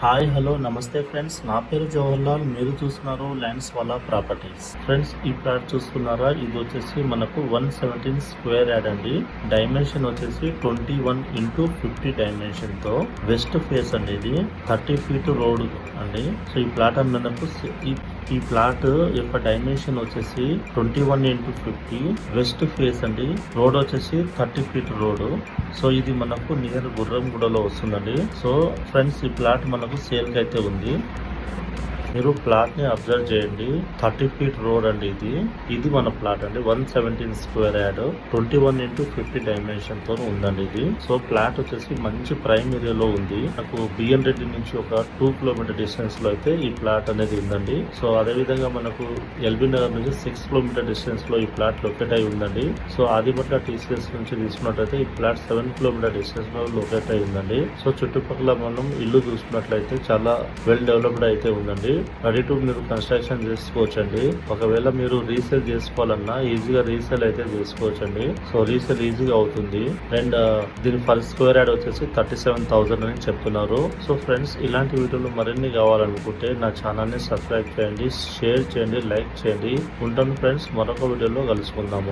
Hi hello నమస్తే friends, నా పేరు జవహర్లాల్. మీరు చూస్తున్నారు ల్యాండ్స్ వాలా ప్రాపర్టీస్. ఫ్రెండ్స్, ఈ ప్లాట్ చూస్తున్నారా, ఇది వచ్చేసి మనకు 117 స్క్వేర్ యార్డ్ అండి. డైమెన్షన్ వచ్చేసి 21x50 డైమెన్షన్ తో వెస్ట్ ఫేస్ అండి. ఇది 30 ఫీట్ రోడ్ అండి. సో ఈ ప్లాట్ మనకు ఈ ప్లాట్ యొక్క డైమెన్షన్ వచ్చేసి 21x50 వెస్ట్ ఫేస్ అండి. రోడ్ వచ్చేసి 30 ఫీట్ రోడ్. సో ఇది మనకు నియర్ గుర్రంగూడలో వస్తుందండి. సో ఫ్రెండ్స్, ఈ ప్లాట్ మనకు సేల్ కి అయితే ఉంది. మీరు ప్లాట్ ని అబ్జర్వ్ చేయండి. 30 ఫీట్ రోడ్ అండి. ఇది మన ప్లాట్ అండి. 117 స్క్వేర్ యార్డ్ 21x50 డైమెన్షన్ తో ఉందండి ఇది. సో ప్లాట్ వచ్చేసి మంచి ప్రైమ్ ఏరియాలో ఉంది. నాకు బిఎన్ రెడ్డి నుంచి ఒక 2 కిలోమీటర్ డిస్టెన్స్ లో అయితే ఈ ప్లాట్ అనేది ఉందండి. సో అదే విధంగా మనకు ఎల్బీ నగర్ నుంచి 6 కిలోమీటర్ డిస్టెన్స్ లో ఈ ప్లాట్ లొకేట్ అయి ఉందండి. సో ఆదిపట్ల టీసీఎస్ నుంచి తీసుకున్నట్లయితే ఈ ప్లాట్ 7 కిలోమీటర్ డిస్టెన్స్ లో లొకేట్ అయి ఉందండి. సో చుట్టుపక్కల మనం ఇల్లు చూసుకున్నట్లయితే చాలా వెల్ డెవలప్డ్ అయితే ఉందండి. రెడీ టు మీరు కన్స్ట్రక్షన్ చేసుకోవచ్చండి. ఒకవేళ మీరు రీసేల్ చేసుకోవాలన్నా ఈజీగా రీసేల్ అయితే చేసుకోవచ్చండి. సో రీసేల్ ఈజీగా అవుతుంది. అండ్ దీని పర్ స్క్వేర్ యార్డ్ వచ్చేసి 37,000 అని చెప్తున్నారు. సో ఫ్రెండ్స్, ఇలాంటి వీడియోలు మరిన్ని కావాలనుకుంటే నా ఛానల్ ని సబ్స్క్రైబ్ చేయండి, షేర్ చేయండి, లైక్ చేయండి. ఉంటాను ఫ్రెండ్స్, మరొక వీడియోలో కలుసుకుందాము.